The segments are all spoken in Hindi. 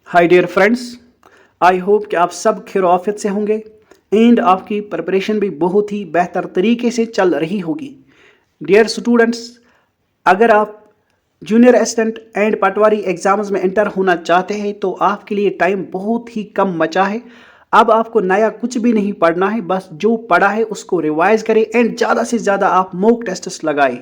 Hi dear friends, I hope कि आप सब खैर आफियत से होंगे एंड आपकी प्रिपरेशन भी बहुत ही बेहतर तरीके से चल रही होगी। डियर स्टूडेंट्स, अगर आप junior assistant and Patwari exams में इंटर होना चाहते हैं तो आपके लिए टाइम बहुत ही कम बचा है। अब आपको नया कुछ भी नहीं पढ़ना है, बस जो पढ़ा है उसको रिवाइज करें एंड ज़्यादा से ज़्यादा आप मॉक टेस्ट्स लगाएं।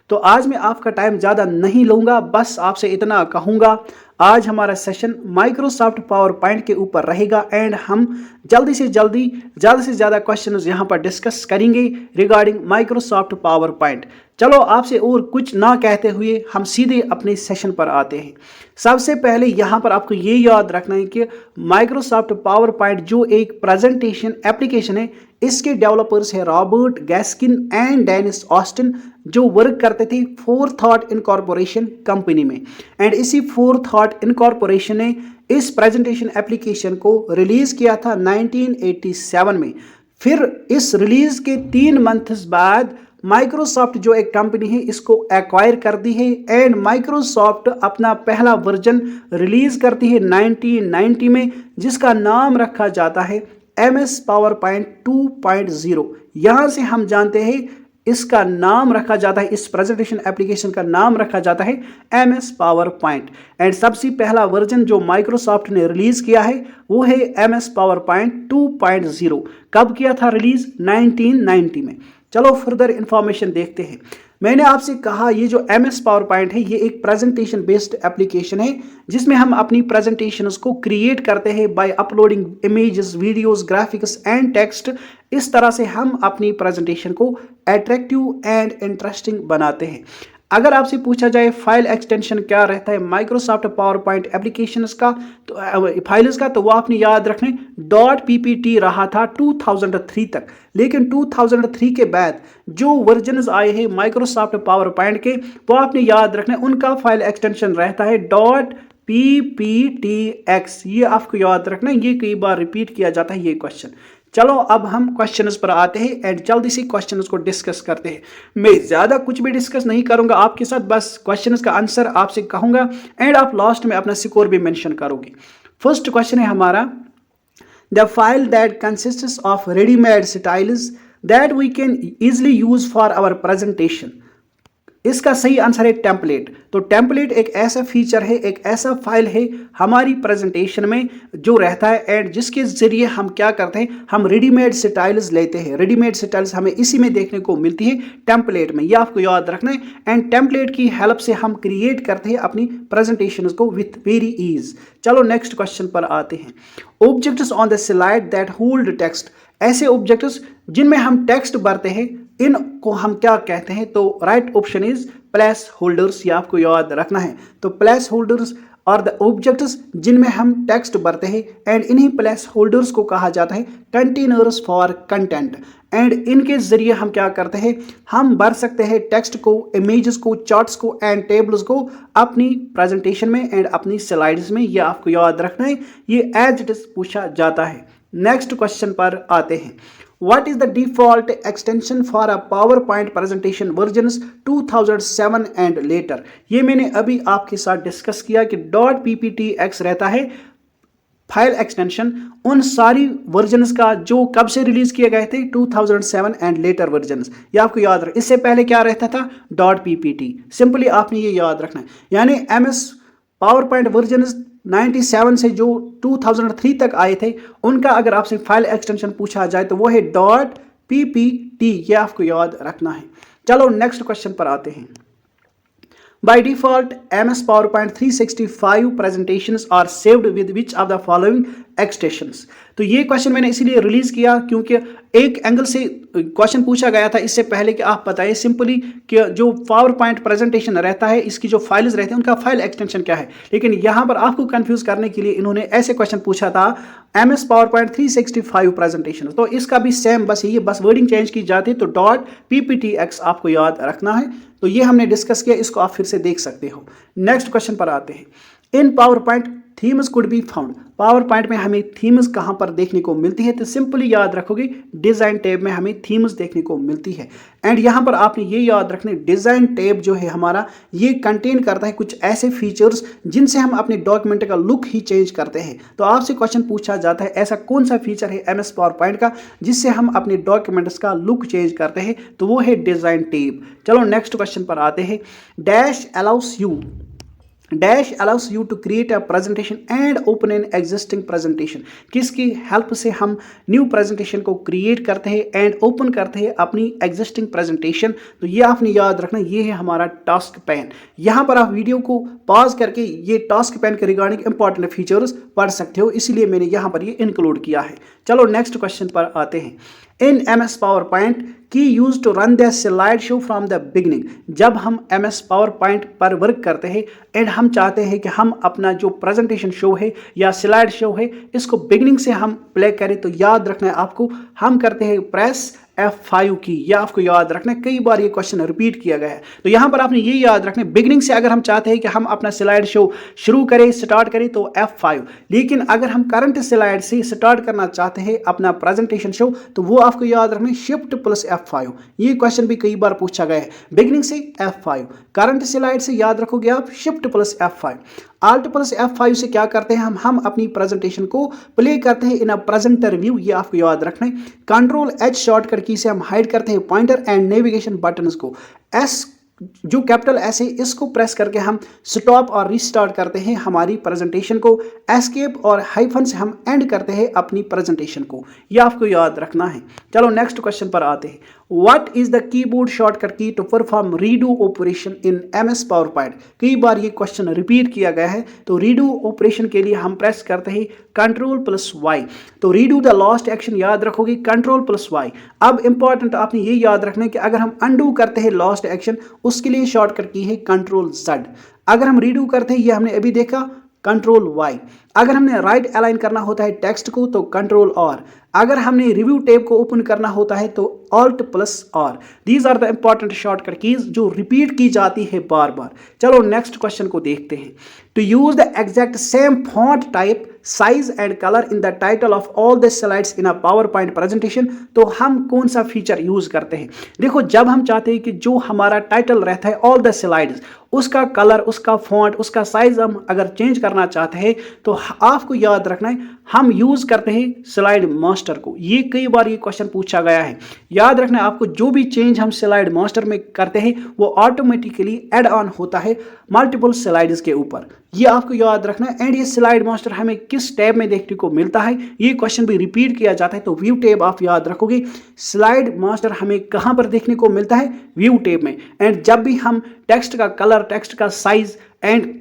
तो आज मैं आपका टाइम ज़्यादा नहीं लूँगा, बस आपसे इतना कहूँगा। आज हमारा सेशन माइक्रोसॉफ्ट पावर पॉइंट के ऊपर रहेगा एंड हम जल्दी से जल्दी ज़्यादा से ज़्यादा क्वेश्चंस यहाँ पर डिस्कस करेंगे रिगार्डिंग माइक्रोसॉफ्ट पावर पॉइंट। चलो आपसे और कुछ ना कहते हुए हम सीधे अपने सेशन पर आते हैं। सबसे पहले यहाँ पर आपको ये याद रखना है कि माइक्रोसॉफ्ट पावर पॉइंट जो एक प्रेजेंटेशन एप्लीकेशन है, इसके डेवलपर्स है रॉबर्ट गैस्किन एंड डेनिस ऑस्टिन, जो वर्क करते थे फोर थॉट इनकॉर्पोरेशन कंपनी में। एंड इसी फोर थॉट इनकॉर्पोरेशन ने इस प्रेजेंटेशन एप्लीकेशन को रिलीज किया था 1987 में। फिर इस रिलीज के 3 मंथ्स बाद माइक्रोसॉफ्ट जो एक कंपनी है इसको एक्वायर कर दी है एंड माइक्रोसॉफ्ट अपना पहला वर्जन रिलीज करती है 1990 में, जिसका नाम रखा जाता है MS पावर पॉइंट 2.0। यहां से हम जानते हैं इसका नाम रखा जाता है, इस प्रेजेंटेशन एप्लीकेशन का नाम रखा जाता है MS पावर पॉइंट। एंड सबसे पहला वर्जन जो माइक्रोसॉफ्ट ने रिलीज किया है वो है MS पावर पॉइंट 2.0। कब किया था रिलीज? 1990 में। चलो फर्दर इंफॉर्मेशन देखते हैं। मैंने आपसे कहा ये जो MS पावर पॉइंट है ये एक प्रेजेंटेशन बेस्ड एप्लीकेशन है, जिसमें हम अपनी प्रेजेंटेशंस को क्रिएट करते हैं by uploading images, videos, graphics and text. इस तरह से हम अपनी प्रेजेंटेशन को अट्रैक्टिव एंड इंटरेस्टिंग बनाते हैं। अगर आपसे पूछा जाए फाइल एक्सटेंशन क्या रहता है माइक्रोसॉफ्ट पावर पॉइंट एप्लीकेशंस का, तो फाइल्स का, तो वो आपने याद रखने .ppt रहा था 2003 तक। लेकिन 2003 के बाद जो वर्जन्स आए हैं माइक्रोसॉफ्ट पावर पॉइंट के, वो आपने याद रखना उनका फाइल एक्सटेंशन रहता है .pptx। ये आपको याद रखना, ये कई बार रिपीट किया जाता है ये क्वेश्चन। चलो अब हम क्वेश्चंस पर आते हैं एंड जल्दी से क्वेश्चंस को डिस्कस करते हैं। मैं ज्यादा कुछ भी डिस्कस नहीं करूंगा आपके साथ, बस क्वेश्चंस का आंसर आपसे कहूंगा एंड आप लास्ट में अपना स्कोर भी मेंशन करोगे। फर्स्ट क्वेश्चन है हमारा, the file that consists of readymade styles that we can easily use for our presentation. इसका सही आंसर है टेम्पलेट। तो टेम्पलेट एक ऐसा फीचर है, एक ऐसा फाइल है हमारी प्रेजेंटेशन में जो रहता है एंड जिसके जरिए हम क्या करते हैं, हम रेडीमेड स्टाइल्स लेते हैं। रेडीमेड स्टाइल्स हमें इसी में देखने को मिलती है टेम्पलेट में, यह आपको याद रखना है। एंड टेम्पलेट की हेल्प से हम क्रिएट करते हैं अपनी प्रेजेंटेशन को विथ वेरी ईज। चलो नेक्स्ट क्वेश्चन पर आते हैं। Objects on the slide that hold text. ऐसे ऑब्जेक्ट्स जिनमें हम टेक्स्ट भरते हैं, इनको हम क्या कहते हैं? तो right option is place holders. ये आपको याद रखना है। तो प्लेस होल्डर्स और द ऑब्जेक्ट्स जिनमें हम टेक्स्ट भरते हैं एंड इन्हीं प्लेस होल्डर्स को कहा जाता है कंटेनर्स फॉर कंटेंट। एंड इनके जरिए हम क्या करते हैं, हम भर सकते हैं टेक्स्ट को, इमेजेस को, चार्ट्स को एंड टेबल्स को अपनी प्रेजेंटेशन में एंड अपनी स्लाइड्स में। ये आपको याद रखना है, ये एज इट इज पूछा जाता है। नेक्स्ट क्वेश्चन पर आते हैं। What is the default extension for a PowerPoint presentation versions 2007 and later? ये मैंने अभी आपके साथ डिस्कस किया कि .pptx रहता है फाइल एक्सटेंशन उन सारी वर्जन्स का जो कब से रिलीज किए गए थे 2007 एंड लेटर वर्जन्स। ये आपको याद रखना। इससे पहले क्या रहता था? .ppt। सिंपली आपने ये याद रखना है। यानी MS पावर पॉइंट वर्जन्स 97 से जो 2003 तक आए थे, उनका अगर आपसे फाइल एक्सटेंशन पूछा जाए तो वो है .ppt। ये आपको याद रखना है। चलो नेक्स्ट क्वेश्चन पर आते हैं। By default, MS PowerPoint 365 presentations are saved with which of the following extensions? तो ये क्वेश्चन मैंने इसीलिए रिलीज किया क्योंकि एक एंगल से क्वेश्चन पूछा गया था इससे पहले कि आप बताइए सिंपली कि जो पावर पॉइंट प्रेजेंटेशन रहता है, इसकी जो फाइल्स रहते हैं उनका फाइल एक्सटेंशन क्या है। लेकिन यहाँ पर आपको कंफ्यूज करने के लिए इन्होंने ऐसे क्वेश्चन पूछा था MS PowerPoint 365 प्रेजेंटेशन। तो इसका भी सेम, बस ये बस वर्डिंग चेंज की जाती है। तो .pptx आपको याद रखना है। तो ये हमने डिस्कस किया, इसको आप फिर से देख सकते हो। नेक्स्ट क्वेश्चन पर आते हैं। In PowerPoint themes could be found. PowerPoint में हमें थीम्स कहां पर देखने को मिलती है, तो सिंपली याद रखोगे डिजाइन टैब में हमें थीम्स देखने को मिलती है। एंड यहां पर आपने ये याद रखना, डिजाइन टैब जो है हमारा ये कंटेन करता है कुछ ऐसे फीचर्स जिनसे हम अपने डॉक्यूमेंट का लुक ही चेंज करते हैं। तो आपसे क्वेश्चन पूछा जाता है ऐसा कौन सा फीचर है MS पावर पॉइंट का जिससे हम अपने डॉक्यूमेंट्स का लुक चेंज करते हैं, तो वो है डिजाइन टैब। चलो नेक्स्ट क्वेश्चन पर आते हैं। Dash allows you to create a presentation and open an existing presentation. किसकी हेल्प से हम न्यू प्रेजेंटेशन को क्रिएट करते हैं एंड ओपन करते हैं अपनी एग्जिस्टिंग प्रेजेंटेशन। तो ये आपने याद रखना, ये है हमारा टास्क पैन। यहाँ पर आप वीडियो को पॉज करके ये टास्क पैन के रिगार्डिंग इंपॉर्टेंट फीचर्स पढ़ सकते हो, इसलिए मैंने यहाँ पर ये इंक्लूड किया है। चलो नेक्स्ट क्वेश्चन पर आते हैं। In MS PowerPoint key use to run the slide show from the beginning. जब हम MS पावर पॉइंट पर वर्क करते हैं एंड हम चाहते हैं कि हम अपना जो प्रेजेंटेशन शो है या स्लाइड शो है इसको बिगनिंग से हम प्ले करें, तो याद रखना है आपको, हम करते हैं प्रेस F5 की। यह आपको याद रखना है, कई बार ये क्वेश्चन रिपीट किया गया है। तो यहाँ पर आपने ये याद रखना है, बिगनिंग से अगर हम चाहते हैं कि हम अपना स्लाइड शो शुरू करें, स्टार्ट करें, तो F5। लेकिन अगर हम करंट स्लाइड से स्टार्ट करना चाहते हैं अपना प्रेजेंटेशन शो, तो वो आपको याद रखना है Shift+F5। ये क्वेश्चन भी कई बार पूछा गया है। बिगनिंग से F5, करंट स्लाइड से याद रखोगे आप Shift+F5। Alt+F5 से क्या करते हैं हम अपनी प्रेजेंटेशन को प्ले करते हैं इन अ प्रेजेंटर व्यू। ये आपको याद रखना है। Ctrl+H शॉर्टकट की से हम हाइड करते हैं पॉइंटर एंड नेविगेशन बटन्स को। S जो कैपिटल S है इसको प्रेस करके हम स्टॉप और रिस्टार्ट करते हैं हमारी प्रेजेंटेशन को। एस्केप और हाइफन से हम एंड करते हैं अपनी प्रेजेंटेशन को। यह आपको याद रखना है। चलो नेक्स्ट क्वेश्चन पर आते हैं। What is the keyboard shortcut key to perform redo operation in MS PowerPoint. कई बार ये क्वेश्चन रिपीट किया गया है। तो रीडू ऑपरेशन के लिए हम प्रेस करते हैं Ctrl+Y। तो रीडू द लास्ट एक्शन याद रखोगे Ctrl+Y। अब इंपॉर्टेंट आपने ये याद रखना है कि अगर हम अनडू करते हैं लास्ट एक्शन, उसके लिए शॉर्टकट की है Ctrl+Z। अगर हम रीडू करते हैं, ये हमने अभी देखा, Ctrl+Y। अगर हमने राइट अलाइन करना होता है टेक्स्ट को तो Ctrl+R। अगर हमने रिव्यू टैब को ओपन करना होता है तो Alt+R। These are the important shortcut keys जो रिपीट की जाती है बार बार। चलो नेक्स्ट क्वेश्चन को देखते हैं। To use the exact same font type, size and colour in the title of all the slides in a PowerPoint presentation, तो हम कौन सा फीचर यूज करते हैं। देखो, जब हम चाहते हैं कि जो हमारा टाइटल रहता है ऑल द स्लाइड्स, उसका कलर, उसका फॉन्ट, उसका साइज हम अगर चेंज करना चाहते हैं, तो आपको याद रखना है हम यूज करते हैं स्लाइड मास्टर को। ये कई बार ये क्वेश्चन पूछा गया है। याद रखना है आपको, जो भी चेंज हम स्लाइड मास्टर में करते हैं वो ऑटोमेटिकली ऐड ऑन होता है मल्टीपल स्लाइड्स के ऊपर। ये आपको याद रखना है। एंड ये स्लाइड मास्टर हमें किस टैब में देखने को मिलता है, ये क्वेश्चन भी रिपीट किया जाता है। तो व्यू टैब आप याद रखोगे। स्लाइड मास्टर हमें कहां पर देखने को मिलता है, व्यू टैब में। एंड जब भी हम टेक्स्ट का कलर, टेक्स्ट का साइज एंड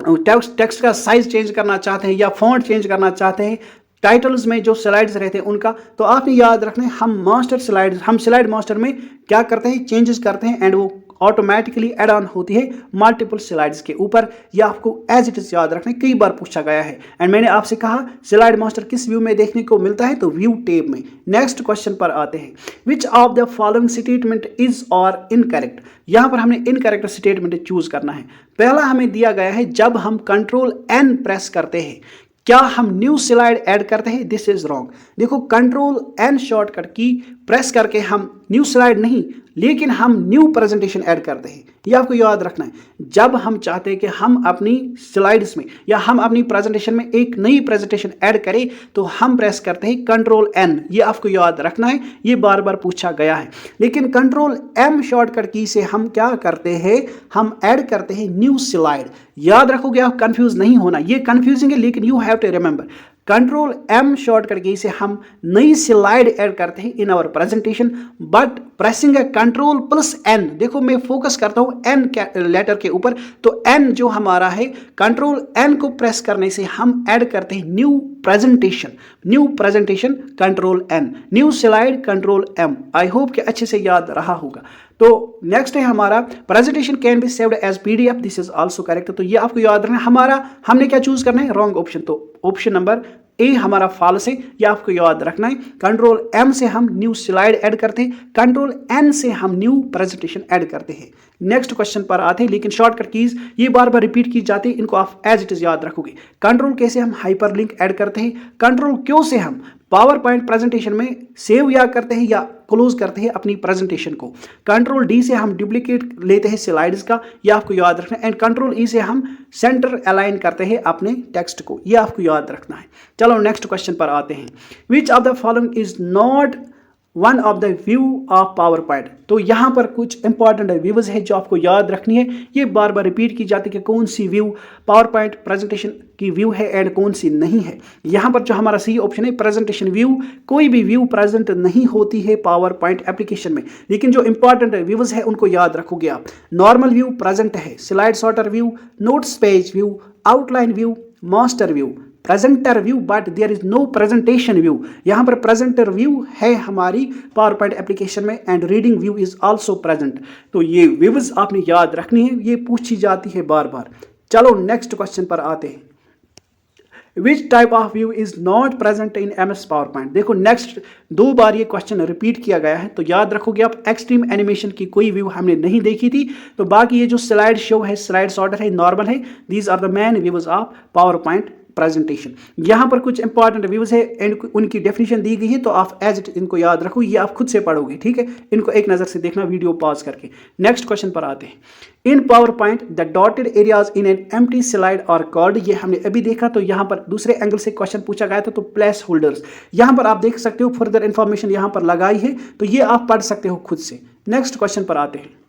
टेक्स्ट का साइज चेंज करना चाहते हैं या फॉन्ट चेंज करना चाहते हैं टाइटल्स में जो स्लाइड्स रहते हैं उनका, तो आपने याद रखना है हम स्लाइड मास्टर में क्या करते हैं, चेंजेस करते हैं एंड वो ऑटोमेटिकली ऐड ऑन होती है मल्टीपल स्लाइड्स के ऊपर। यह आपको एज इट इज याद रखना है, कई बार पूछा गया है। एंड मैंने आपसे कहा स्लाइड मास्टर किस व्यू में देखने को मिलता है, तो व्यू टैब में। नेक्स्ट क्वेश्चन पर आते हैं। Which of the following statement is और इनकरेक्ट। यहां पर हमने इनकरेक्ट स्टेटमेंट चूज करना है। पहला हमें दिया गया है, जब हम Ctrl+N प्रेस करते हैं क्या हम न्यू स्लाइड ऐड करते हैं, दिस इज रॉन्ग। देखो, Ctrl+N शॉर्टकट की प्रेस करके हम न्यू स्लाइड नहीं, लेकिन हम न्यू प्रेजेंटेशन ऐड करते हैं। ये आपको याद रखना है। जब हम चाहते हैं कि हम अपनी स्लाइड्स में या हम अपनी प्रेजेंटेशन में एक नई प्रेजेंटेशन ऐड करें, तो हम प्रेस करते हैं Ctrl+N। ये आपको याद रखना है, ये बार बार पूछा गया है। लेकिन Ctrl+M शॉर्टकट की से हम क्या करते हैं, हम ऐड करते हैं न्यू स्लाइड। याद रखोगे, आप कंफ्यूज नहीं होना, ये कंफ्यूजिंग है लेकिन you have to remember. Ctrl+M shortcut key से हम नई स्लाइड ऐड करते हैं in our presentation, but pressing Ctrl+N। देखो, मैं फोकस करता हूं N लेटर के ऊपर, तो N जो हमारा है, Ctrl+N को प्रेस करने से हम ऐड करते हैं new presentation Ctrl+N, new slide Ctrl+M। आई होप कि अच्छे से याद रहा होगा। तो नेक्स्ट है हमारा presentation can be saved as PDF, this is also correct. तो ये आपको याद रखना है। हमने क्या चूज करना है, रॉन्ग ऑप्शन। तो ऑप्शन नंबर ए हमारा फॉल्स है, ये आपको याद रखना है। कंट्रोल एम से हम न्यू स्लाइड ऐड करते हैं, कंट्रोल एन से हम न्यू प्रेजेंटेशन ऐड करते हैं। नेक्स्ट क्वेश्चन पर आते हैं, लेकिन शॉर्टकट कीज ये बार बार रिपीट की जाती है, इनको आप एज इट इज याद रखोगे। कंट्रोल के से हम हाइपरलिंक ऐड करते हैं, कंट्रोल क्यू से हम पावर पॉइंट प्रेजेंटेशन में सेव या करते हैं या क्लोज करते हैं अपनी प्रेजेंटेशन को। कंट्रोल डी से हम डुप्लीकेट लेते हैं स्लाइड्स का, यह आपको याद रखना है। एंड कंट्रोल ई से हम सेंटर अलाइन करते हैं अपने टेक्स्ट को, यह आपको याद रखना है। चलो नेक्स्ट क्वेश्चन पर आते हैं। Which of the following is not one of the view of power point. तो यहाँ पर कुछ इंपॉर्टेंट व्यूज है जो आपको याद रखनी है, ये बार बार रिपीट की जाती है कि कौन सी व्यू पावर पॉइंट प्रेजेंटेशन की व्यू है एंड कौन सी नहीं है। यहाँ पर जो हमारा सही ऑप्शन है प्रेजेंटेशन व्यू, कोई भी व्यू प्रेजेंट नहीं होती है पावर पॉइंट एप्लीकेशन में, लेकिन जो इंपॉर्टेंट व्यूज है उनको याद रखोगे आप। नॉर्मल व्यू प्रेजेंट है, slide sorter view, notes page view, outline view, master view, presenter view, but there is no presentation view. यहाँ पर प्रेजेंटर व्यू है हमारी पावर पॉइंट एप्लीकेशन में and reading view is also present. तो ये व्यूज आपने याद रखनी है, ये पूछी जाती है बार बार। चलो नेक्स्ट क्वेश्चन पर आते हैं। Which type of view is not present in MS power point. देखो नेक्स्ट 2 बार ये क्वेश्चन रिपीट किया गया है, तो याद रखोगे आप एक्सट्रीम एनिमेशन की कोई व्यू हमने नहीं देखी थी। तो बाकी ये जो स्लाइड शो है, स्लाइड सॉर्टर है, नॉर्मल है, these are the main views of PowerPoint presentation. यहाँ पर कुछ इंपॉर्टेंट व्यूज है एंड उनकी डेफिनेशन दी गई है, तो आप एज इट इनको याद रखो, ये आप खुद से पढ़ोगे, ठीक है। इनको एक नजर से देखना वीडियो पॉज करके। नेक्स्ट क्वेश्चन पर आते हैं। In PowerPoint the dotted areas in an empty slide are called, ये हमने अभी देखा। तो यहाँ पर दूसरे एंगल से क्वेश्चन पूछा गया था, तो प्लेस होल्डर्स यहाँ पर आप देख सकते हो, फर्दर इंफॉर्मेशन यहाँ पर लगाई है, तो ये आप पढ़ सकते हो खुद से। नेक्स्ट क्वेश्चन पर आते हैं।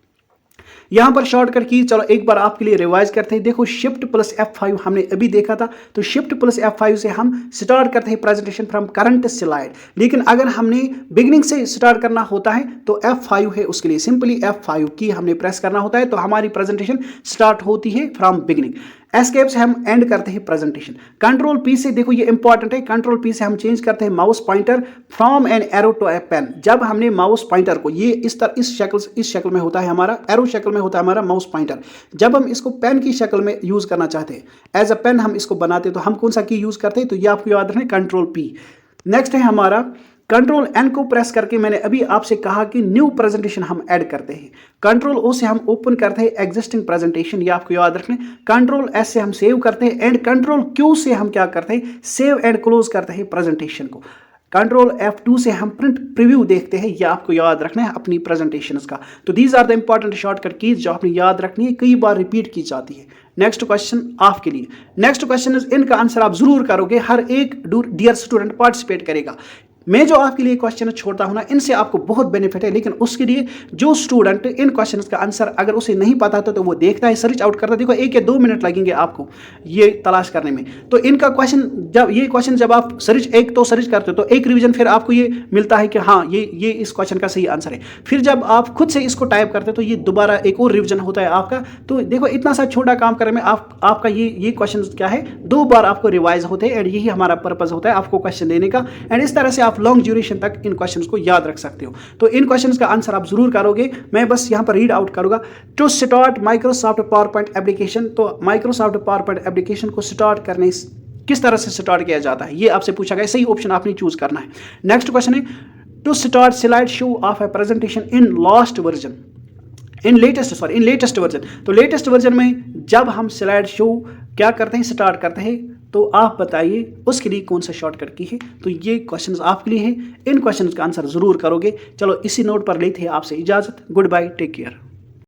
यहां पर शॉर्टकट की चलो एक बार आपके लिए रिवाइज करते हैं। देखो शिफ्ट प्लस F5 हमने अभी देखा था, तो शिफ्ट प्लस F5 से हम स्टार्ट करते हैं प्रेजेंटेशन फ्रॉम करंट स्लाइड। लेकिन अगर हमने बिगिनिंग से स्टार्ट करना होता है तो F5 है, उसके लिए सिंपली F5 की हमने प्रेस करना होता है, तो हमारी प्रेजेंटेशन स्टार्ट होती है फ्रॉम बिगिनिंग। एस्केप से हम एंड करते हैं प्रेजेंटेशन। कंट्रोल पी से देखो ये इंपॉर्टेंट है, कंट्रोल पी से हम चेंज करते हैं mouse pointer from an arrow to a pen. जब हमने माउस पॉइंटर को ये इस शक्ल में होता है हमारा, एरो शक्ल में होता है हमारा माउस पॉइंटर, जब हम इसको पेन की शक्ल में यूज करना चाहते हैं, एज अ पेन हम इसको बनाते हैं, तो हम कौन सा की यूज करते हैं, तो ये आपको याद रखना है कंट्रोल पी। नेक्स्ट है हमारा कंट्रोल एन को प्रेस करके, मैंने अभी आपसे कहा कि न्यू प्रेजेंटेशन हम ऐड करते हैं। कंट्रोल ओ से हम ओपन करते हैं एग्जिस्टिंग प्रेजेंटेशन, ये आपको याद रखना है। कंट्रोल एस से हम सेव करते हैं एंड कंट्रोल क्यू से हम क्या करते हैं, सेव एंड क्लोज करते हैं प्रेजेंटेशन को। कंट्रोल F2 से हम प्रिंट प्रीव्यू देखते हैं, यह आपको याद रखना है अपनी प्रेजेंटेशंस का। तो these are the important shortcut keys जो आपने याद रखनी है, कई बार रिपीट की जाती है। नेक्स्ट क्वेश्चन आपके लिए, नेक्स्ट क्वेश्चन इनका आंसर आप जरूर करोगे, हर एक डियर स्टूडेंट पार्टिसिपेट करेगा। मैं जो आपके लिए क्वेश्चन छोड़ता हूं ना, इनसे आपको बहुत बेनिफिट है, लेकिन उसके लिए जो स्टूडेंट इन क्वेश्चंस का आंसर अगर उसे नहीं पता था तो वो देखता है, सर्च आउट करता है। देखो 1 या 2 मिनट लगेंगे आपको ये तलाश करने में। तो इनका क्वेश्चन जब आप एक तो सर्च करते हो तो एक रिवीजन फिर आपको ये मिलता है कि हाँ ये इस क्वेश्चन का सही आंसर है। फिर जब आप खुद से इसको टाइप करते हो तो ये दोबारा एक और रिवीजन होता है आपका। तो देखो इतना सा छोटा काम करने में आपका ये क्वेश्चन क्या है, 2 बार आपको रिवाइज होते हैं एंड यही हमारा पर्पज होता है आपको क्वेश्चन देने का। एंड इस तरह से आप लॉन्ग ड्यूरेशन तक इन क्वेश्चंस को याद रख सकते हो। तो इन क्वेश्चंस का आंसर आप जरूर करोगे, मैं बस यहां पर रीड आउट करूंगा। To start Microsoft PowerPoint application, तो माइक्रोसॉफ्ट पावर पॉइंट एप्लीकेशन को स्टार्ट करने किस तरह से स्टार्ट किया जाता है, ये आपसे पूछा गया, सही ऑप्शन आपने चूज करना है। नेक्स्ट क्वेश्चन है to start slide show of a presentation in latest version. तो लेटेस्ट वर्जन में जब हम स्लाइड शो क्या करते हैं, स्टार्ट करते हैं, तो आप बताइए उसके लिए कौन सा शॉर्टकट की है। तो ये क्वेश्चंस आपके लिए है, इन क्वेश्चंस का आंसर जरूर करोगे। चलो इसी नोट पर लेते हैं आपसे इजाजत, गुड बाय, टेक केयर।